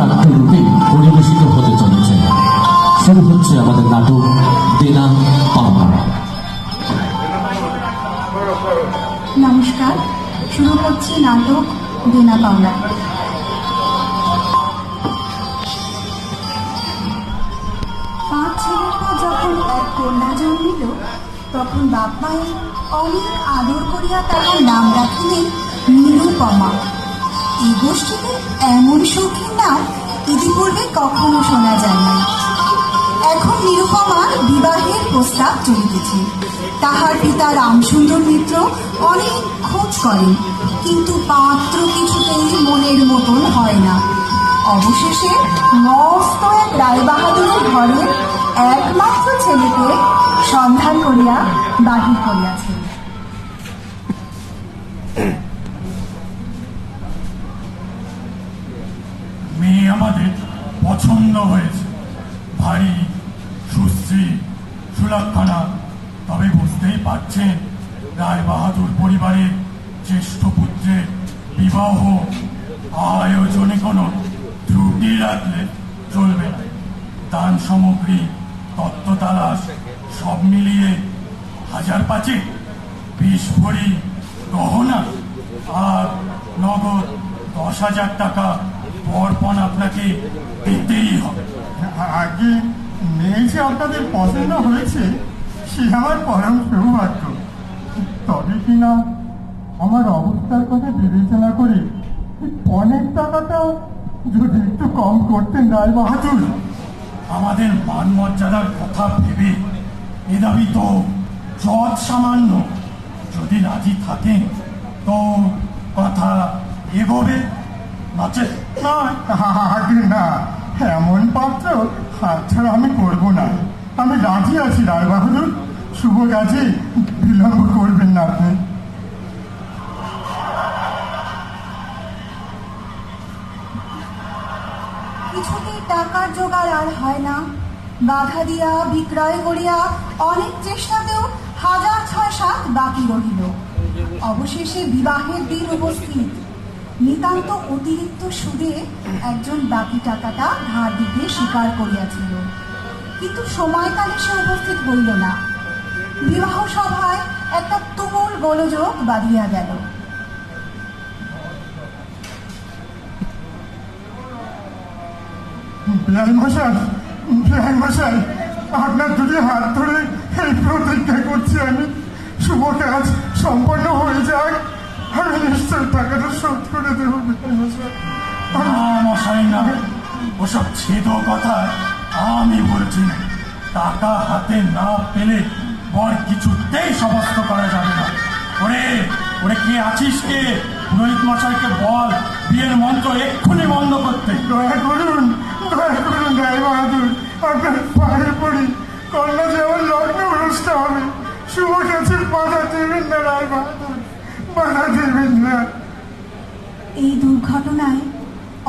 নাট্যরূপে পরিবেশিত হতে চলেছে। শুরু হচ্ছে আমাদের নাটক দেনা পাওনা। নমস্কার, শুরু করছি নাটক দেনা পাওনা। পাঁচ ছেলের পর যখন এক কন্যা জন্মিল, তখন বাপ মায়ের অনেক আদর করিয়া তাহার নাম রাখিলেন নিরুপমা। এই গোষ্ঠীতে এমন সৌখীর নাম ইতিপূর্বে কখনো শোনা যায় না। এখন নিরুপমার বিবাহের প্রস্তাব চলিতেছে। তাহার পিতা রামসুন্দর মিত্র অনেক খোঁজ করেন, কিন্তু পাত্র কিছুতেই মনের মতন হয় না। অবশেষে মস্ত এক রায়বাহাদুরের ঘরের একমাত্র ছেলেকে সন্ধান করিয়া বাহির করিয়াছে। মেয়ে আমাদের পছন্দ হয়েছে, ভারী সুশ্রী সুলক্ষণা। তবে বুঝতেই পারছেন, রায় বাহাদুর পরিবারের জ্যেষ্ঠ পুত্রের বিবাহ আয়োজনে কোনো ত্রুটি রাখলে চলবে না। দান সামগ্রী, তত্ত্ব তালাশ সব মিলিয়ে 1000 20 ভরি গহনা আর নগদ 10,000 টাকা অর্পণ আপনাকে দিতেই হবে। আগে মেয়ে যে আপনাদের পছন্দ হয়েছে সে আমার পরম সৌভাগ্য। তবে কিনা আমার অবস্থার কথা বিবেচনা করে অনেক টাকাটা যদি একটু কম করতেন রায় বাহাদুর। আমাদের মান মর্যাদার কথা ভেবে এ দাবি তো যৎ সামান্য। যদি রাজি থাকেন তো কথা এগোবে, নচেত আগে না, এমন পাত্র হাতছাড়া আমি করবো না। আমি রাজি আছি রায় বাহাদুর। শুভ কাজে বিলম্ব করবেন না আপনি। কিছুতেই টাকার জোগাড় আর হয় না। বাধা দিয়া বিক্রয় করিয়া অনেক চেষ্টাতেও 1000-6-7 বাকি রহিল। অবশেষে বিবাহের দিন উপস্থিত। নিতান্ত অতিরিক্ত সুদে একজন বাকি টাকাটা ধার দিতে স্বীকার করিয়াছিল, কিন্তু সময়কালে সে উপস্থিত হইল না। বিবাহ সভায় একটা তুমুল গোলযোগ বাঁধিয়া গেল। মশাই, আপনার দুটি হাত ধরে এই প্রতিজ্ঞা করছি আমি, শুভ কাজ সম্পন্ন হয়ে যাক, আমি নিশ্চয় টাকাটা শোধ করে দেব। মশাই না, ওসব ছেদ কথা আমি বলছি না। টাকা হাতে না পেলে বর কিছুতেই সমস্ত করা যাবে না। ওরে ওরে, কে আছিস কে? পুরোহিত মশাইকে বল বিয়ের মন্ত্র এক্ষুনি বন্ধ করতে। দয়া করুন রায় বাহাদুর, আপনার পায়ে পড়ি। কন্যা যে আমার লগ্ন ভ্রষ্ট হবে, শুভ কাজের বাধা দেবেন না রায় বাহাদুর, বাধা দেবেন না। এই দুর্ঘটনায়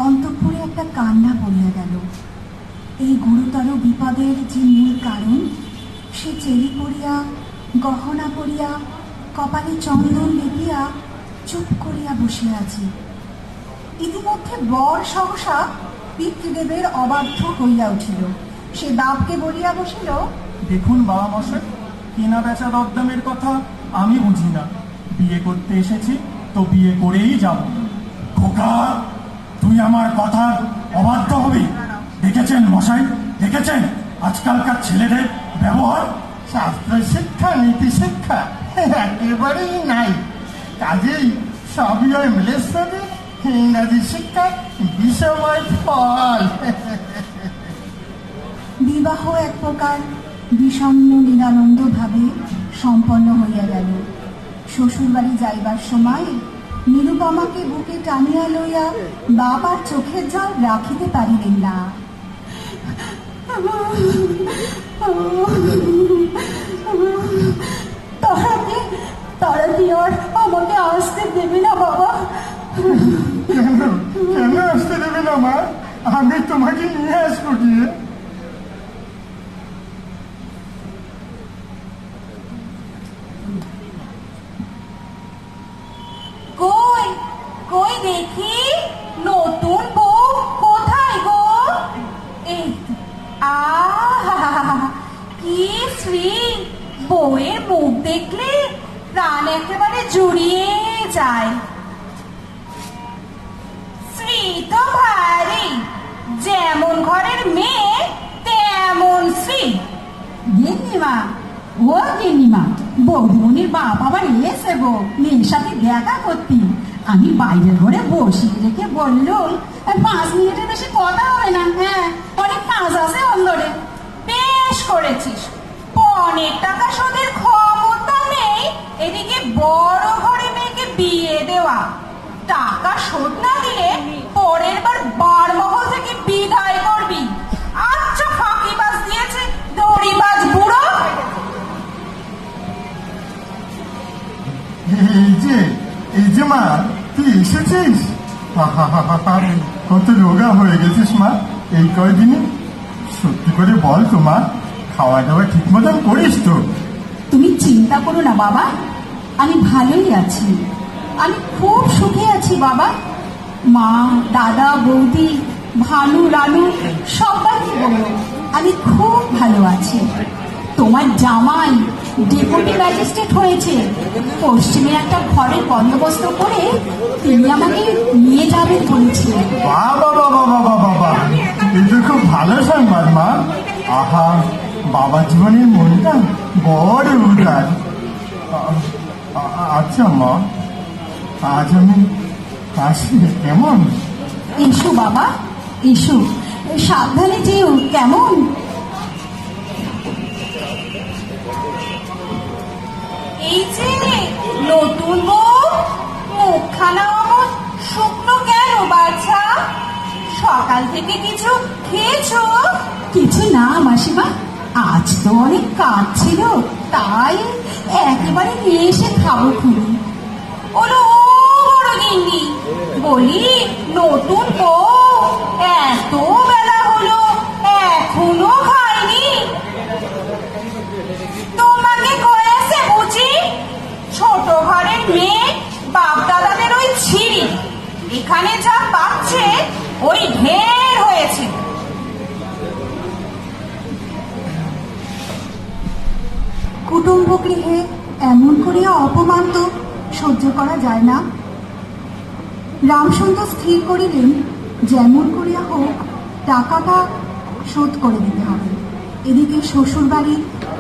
অন্তঃপুরে একটা কান্না পড়িয়া গেল। এই গুরুতর বিপদের যে মূল কারণ, সে চেরি পড়িয়া, গহনা পড়িয়া, কপালে চন্দন লেপিয়া চুপ করিয়া বসিয়া আছে। ইতিমধ্যে বর সহসা পিতৃদেবের অবাধ্য হইয়া উঠিল। সে বাপকে বলিয়া বসিল, দেখুন বাবা মশাই, কেনা বেচা দরদামের কথা আমি বুঝি না। বিয়ে করতে এসেছি তো বিয়ে করেই যাব। খোকা, তুই আমার কথার অবাধ্য হবি? দেখেছেন মশাই, দেখেছেন আজকালকার ছেলেদের ব্যবহার? শাস্ত্র শিক্ষা নীতি শিক্ষা একেবারেই নাই। কাজেই সবই ওই মিলেশ্বরী ইংরাজি শিক্ষা বিষময় ফল। বিবাহ এক প্রকার বিষণ্ণ নিরানন্দ ভাবে সম্পন্ন হইয়া গেল। শ্বশুর বাড়ি যাইবার সময় নিরুপমাকে বুকে টানিয়া লইয়া বাবার চোখের জল রাখিতে পারিলেন না। তারা কি আর আমাকে আসতে দেবে না বাবা? কেন আসতে দেবে না মা? আমি তোমাকে নিয়ে আসবো গিয়ে। কই কই দেখি নতুন বউ কোথায় গো? কি শ্রী, বউয়ের মুখ দেখলে প্রাণ একেবারে জুড়িয়ে যায়। শ্রী তো ভারী, যেমন ঘরের মেয়ে তেমন শ্রী। গিন্নিমা, ও গিন্নিমা, বৌদিমণির বাপ আবার এসে গো, মেয়ের সাথে দেখা করতি। আমি বাইরের ঘরে বসিয়ে রেখে বললুম 5 মিনিটের বেশি কথা হবে না, হ্যাঁ অনেক কাজ আছে অন্দরে। বেশ করেছিস, 5 টাকা শোধের ক্ষমতা নেই এদিকে বড় ঘরে মেয়েকে বিয়ে দেওয়া। টাকা শোধ না দিলে পরের বার বারমহল থেকে বিদায় করবি। আচ্ছা ফাঁকিবাজ দিয়েছে দড়িবাজ বুড়ো। এই যে মা, তুই এসেছিস? কত রোগা হয়ে গেছিস মা এই কয়দিনে। সত্যি করে বল তো মা, খাওয়া দাওয়া ঠিক মতন করিস তো? তুমি চিন্তা করো না বাবা, আমি ভালোই আছি। আমি খুব সুখে আছি বাবা। মা, দাদা, বৌদি, ভানু, রানু সবাইকে বলো আমি খুব ভালো আছি। তোমার জামাই ডেপুটি ম্যাজিস্ট্রেট হয়েছে। পশ্চিমে একটা ঘরের বন্দোবস্ত করে তিনি আমাকে নিয়ে যাবেন বলেছিলেন। বাবা বাবা বাবা বাবা, এটা খুব ভালো সংবাদ মা। আহা, বাবা জীবনের মনটা বড় উদার। আচ্ছা মা, আজ আমি আসি কেমন? এসো বাবা, এসো, সাবধানে যেও কেমন। এই যে নতুন বউ, মুখখানা অমন শুকনো কেন বাছা? সকাল থেকে কিছু খেয়েছো? কিছু না মাসিমা, আজ তো অনেক কাজ ছিল, তাই একেবারে নিয়ে এসে খাবো খুনি। ওলো বড় গিন্নি, বলি নতুন বউ এত বেলা হলো এখনো খায়নি? তোমাকে কয়েছে বুঝি? ছোট ঘরের মেয়ে, বাপ দাদাদের ওই ছিঁড়ি, এখানে যা পাচ্ছে ওই ঢের হয়েছে। কুটুম্ব গৃহে এমন করিয়া অপমান তো সহ্য করা যায় না। রামচন্দ্র স্থির করিলেন যেমন করিয়া হোক টাকাটা শোধ করে দিতে হবে। এদিকে শ্বশুর বাড়ি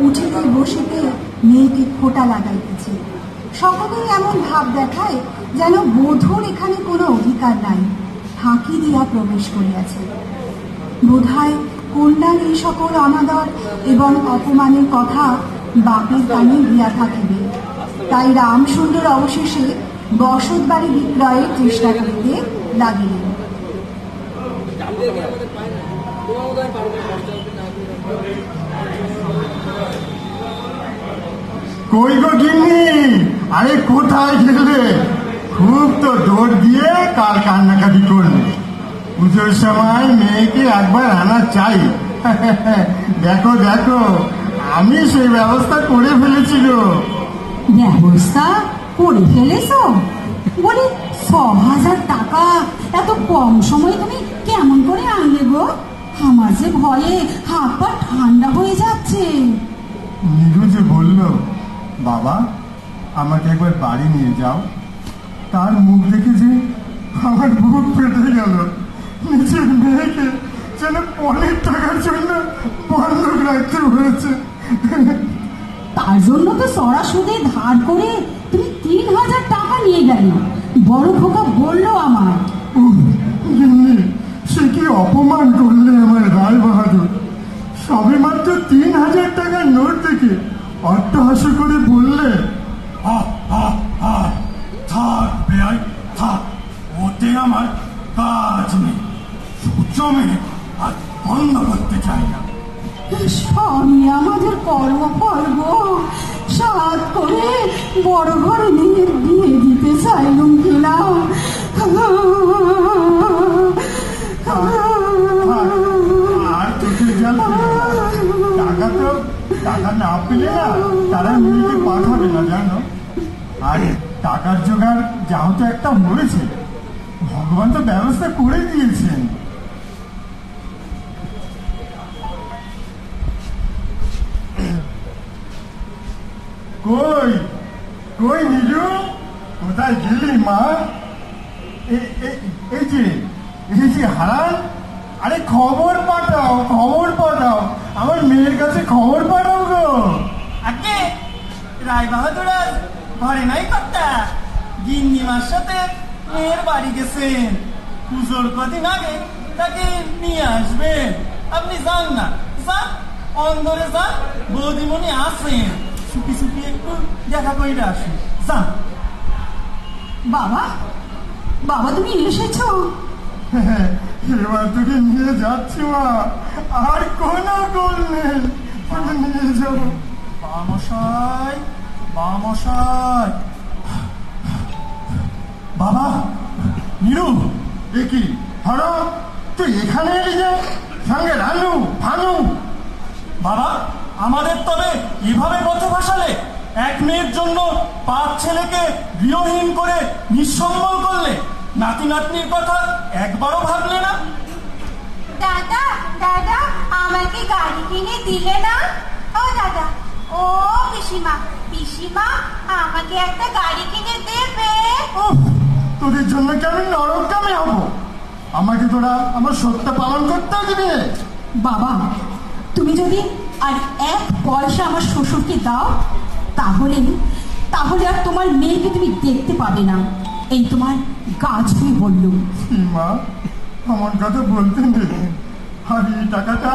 উঠিতে বসিতে মেয়েকে খোঁটা লাগাইতেছে। সকলেই এমন ভাব দেখায় যেন বধূর এখানে কোনো অধিকার নাই, ফাঁকি দিয়া প্রবেশ করিয়াছে। বোধহয় কন্যার এই সকল অনাদর এবং অপমানের কথা বাপের কানে গিয়া থাকিবে। তাই রামসুন্দর অবশেষে বসত বাড়ি বিক্রয়ের চেষ্টা করিতে লাগিলেন। কই গো গিন্নি, আরে কোথায় গেলে? খুব তো দৌড় দিয়ে কার কান্নাকাটি করলে। পুজোর সময় মেয়েকে একবার আনা চাই। দেখো দেখো, আমি সেই ব্যবস্থা করে ফেলেছিল। ব্যবস্থা করে ফেলেছো? বলি 6,000 টাকা এত কম সময়ে তুমি কেমন করে আনলে গো? আমার যে ভয়ে হাত পা ঠান্ডা হয়ে যাচ্ছে। নীরু যে বলল, বাবা আমাকে একবার বাড়ি নিয়ে যাও, তার মুখ দেখে যে আমার বুক ফেটে গেল। নিজের মেয়েকে যেন 5 টাকার জন্য বন্ধক রাখতে হয়েছে। তার জন্য তো চড়া সুদে ধার করে তুমি 3,000 টাকা নিয়ে গেলে। বড় খোকা বললো আমার। উফ, গিন্নি, সে কি অপমান করলে আমার রায় বাহাদুর। সবে মাত্র 3,000 টাকার নোট দেখে অট্টহাস্য করে বললে, থাক বেআই থাক, ওতে আমার কাজ নেই। সুচমে আর বন্ধ করতে চাই না। স্বামী আমাদের কর্মফল গো, সাত করে বড় ঘরে নিয়ে বিয়ে দিতে চাইলুম কিনা। আর চোখের জল টাকা না পেলে না তারা মেয়েকে পাঠাবে না জানো। আর টাকার জোগাড় যাও তো একটা হয়েছে, ভগবান তো ব্যবস্থা করে দিয়েছেন। কই কই নীলু, কোথায় গেলি মা? এই যে হারান, আরে খবর পাঠাও, খবর পাঠাও, আমার মেয়ের কাছে খবর পাঠাও গো। আগে রায় বাহাদুর আজ ঘরে নাই কর্তা, গিন্নিমার সাথে মেয়ের বাড়ি গেছেন। পুজোর কদিন আগে তাকে নিয়ে আসবেন। আপনি যান না, যান অন্দরে যান, বৌদিমণি আসেন, চুপি চুপি একটু দেখা করে আসেন, যান। বাবা, বাবা তুমি এসেছো? এবার তোকে নিয়ে যাচ্ছি মা, আর কোনো গোল নেই, তোকে নিয়ে যাবো। বামশাই, বামশাই। বাবা, নিরু, এ কি হলো, তুই এখানে এলি যে? সঙ্গে রানু ভানু? বাবা, আমাদের তবে এভাবে পথে ভাসালে? এক মেয়ের জন্য 5 ছেলেকে গৃহহীন করে নিঃসম্বল করলে, নাতি নাতনির কথা একবারও ভাবলে না? দাদা দাদা, আমাকে গাড়ি কিনে দিলে না? ও দাদা, ও পিসিমা, পিসিমা আমাকে একটা গাড়ি কিনে দেবে? উফ, তোদের জন্য কি আমি নরকগামী হবো? আমাকে তোরা আমার সত্য পালন করতেও দিবি? বাবা, তুমি যদি আর 1 পয়সা আমার শ্বশুরকে দাও, তাহলে তাহলে আর তোমার মেয়েকে তুমি দেখতে পাবে না। এই তোমার গা ছুঁয়ে বললো। মা, আমার কথা বলতে নেই, আর এই টাকাটা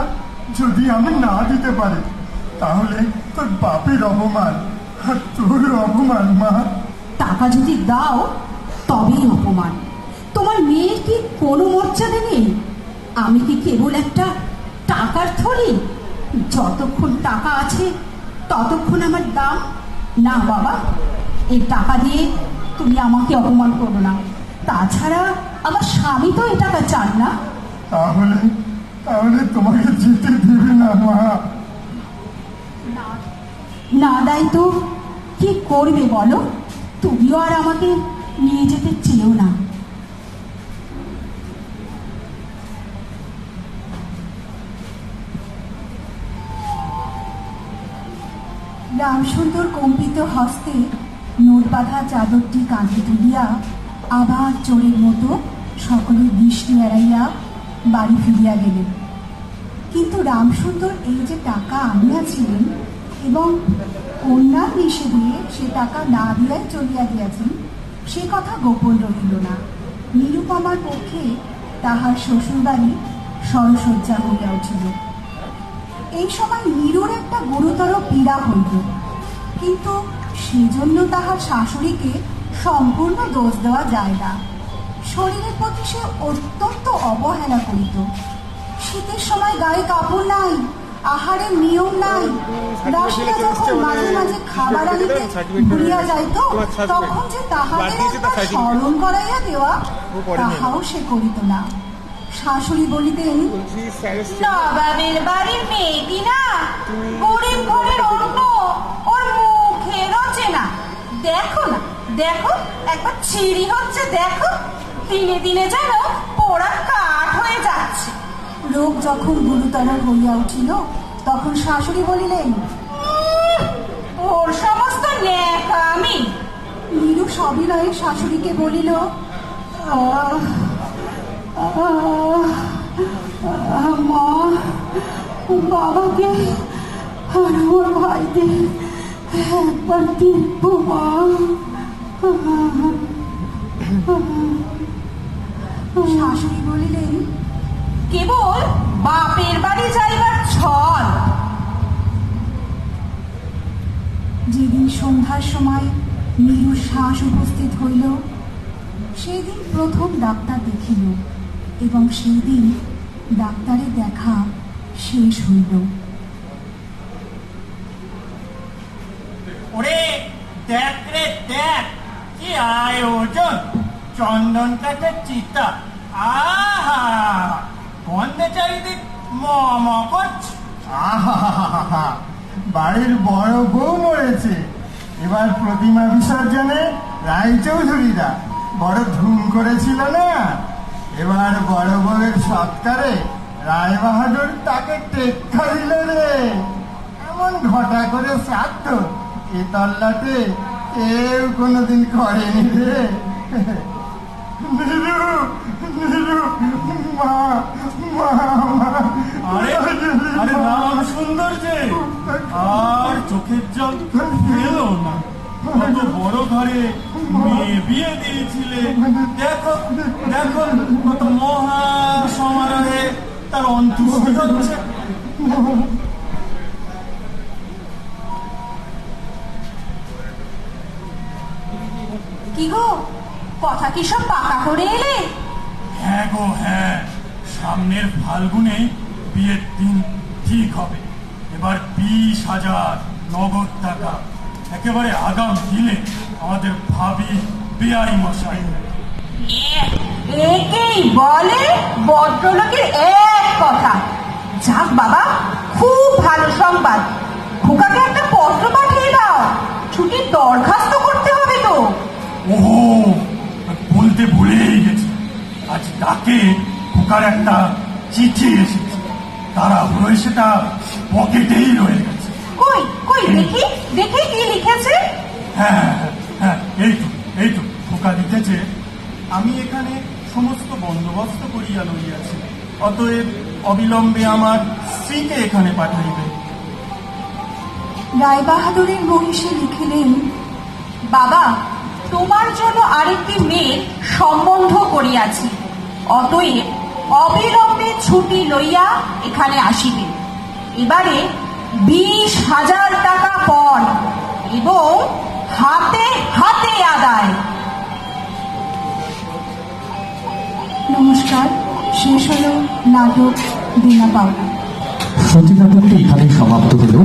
যদি আমি না দিতে পারি, তাহলে তোর বাপের অপমান আর তোর অপমান মা। টাকা যদি দাও তবেই অপমান। তোমার মেয়ের কি কোনো মর্যাদা নেই? আমি কি কেবল একটা টাকার থলি? যতক্ষণ টাকা আছে ততক্ষণ আমার দাম। না বাবা, এই টাকা দিয়ে তুমি আমাকে অপমান করো না। তাছাড়া আমার স্বামী তো এই টাকা চান না। তাহলে তাহলে তোমাকে যেতে দেবে না মা? না দেয় তো কি করবে বলো? তুমিও আর আমাকে নিয়ে যেতে চেয়েও না। রামসুন্দর কম্পিত হস্তে নোট বাঁধা চাদরটি কাঁধে তুলিয়া আবার চোরের মতো সকলের দৃষ্টি এড়াইয়া বাড়ি ফিরিয়া গেলেন। কিন্তু রামসুন্দর এই যে টাকা আনিয়াছিলেন এবং কন্যার নিষেধে সে টাকা না দিয়াই চলিয়া গিয়াছেন, সে কথা গোপন রহিল না। নিরুপমার পক্ষে তাহার শ্বশুরবাড়ি সরসজ্জা হইয়া উঠিল। এই সময় নীরুর একটা গুরুতর পীড়া হইল, কিন্তু সেজন্য তাহার শাশুড়িকে সম্পূর্ণ দোষ দেওয়া যায় না। শরীরের প্রতি সে অত্যন্ত অবহেলা করিত। শীতের সময় গায়ে কাপড় নাই, আহারের নিয়ম নাই। দাসীরা যখন মাঝে মাঝে খাবার আনিতে ভুলিয়া যাইত, তখন যে তাহাদের একবার স্মরণ করাইয়া দেওয়া, তাহাও সে করিত না। শাশুড়ি বলিতেন, নবাবের বাড়ির মেয়েটি না, গরিব ঘরের অন্য, ওর মুখে রচে না। দেখো না, দেখো একবার ছিঁড়ি হচ্ছে, দেখো দিনে দিনে যেন পোড়া কাঠ হয়ে যাচ্ছে। রোগ যখন গুরুতর হইয়া উঠিল, তখন শাশুড়ি বলিলেন, ওর সমস্ত ন্যাকামি। নীরু সবিনয়ে শাশুড়িকে বলিল, মা, বাবাকে আর আমার ভাইদের একবার দেখবো মা। শাশুড়ি বলিলেন, কেবল বাপের বাড়ি যাইবার ছল। যেদিন সন্ধ্যার সময় নীরুর শ্বাস উপস্থিত হইল, সেই দিন প্রথম ডাক্তার দেখিল এবং সেই দিন ডাক্তারের দেখা শেষ হইল। ওরে দেখ রে দেখ, কি আয়োজন! চন্দন কাঠের চিতা, আহা গন্ধে চারিদিক ম ম করছে। আহা, বাড়ির বড় বউ মরেছে, এবার প্রতিমা বিসর্জনে রায়চৌধুরীরা বড় ধুম করেছিল না। এবার বড় বউয়ের সৎকারে রায় বাহাদুর তাকে টেক্কা দিল রে। এমন ঘটা করে শ্রাদ্ধ এ তল্লাটে কেউ কোনোদিন করেনি রে। নীলু, নীলু, মা, মা, মা। আরে আরে রাম সুন্দর যে, আর চোখের জল এলো না। কত বড় ঘরে মেয়ে বিয়ে দিয়েছিলে, দেখো দেখো কত মহা সমারোহে তার অন্ত্যেষ্টি হচ্ছে। কি গো, কথা কি সব পাকা করে এলে? হ্যাঁ গো হ্যাঁ, সামনের ফাল্গুনে বিয়ের দিন ঠিক হবে। এবার 20,000 নগদ টাকা একেবারে আগাম দিলে আমাদের ভাবি বেয়াই মশাই। একেই বলে ভদ্রলোকের এক কথা। যাক বাবা, খুব ভালো সংবাদ। খোকাকে একটা পত্র পাঠিয়ে দাও, ছুটির দরখাস্ত করতে হবে তো। ওহো, বলতে ভুলেই গেছি, আজ ডাকে খোকার একটা চিঠি এসেছে। তারা হয়ে সেটা পকেটেই রয়ে গেছে। কই কই দেখি দেখি কি লিখেছে। হ্যাঁ হ্যাঁ হ্যাঁ, এই তো খোকা লিখেছে, আমি এখানে সমস্ত বন্দোবস্ত করিয়া লইয়াছি, অতএব অবিলম্বে আমার স্ত্রীকে এখানে পাঠাইবে। রায়বাহাদুরের মহিষী লিখিলেন, বাবা, তোমার জন্য আরেকটি মেয়ে সম্বন্ধ করিয়াছি, অতএব অবিলম্বে ছুটি লইয়া এখানে আসিবে। এবারে 20,000 টাকা পণ এবং হাতে হাতে আদায়। নমস্কার। শেষ হলো নাটক দেনা পাওনা। সতী নাটকটি এখানেই সমাপ্ত হলো।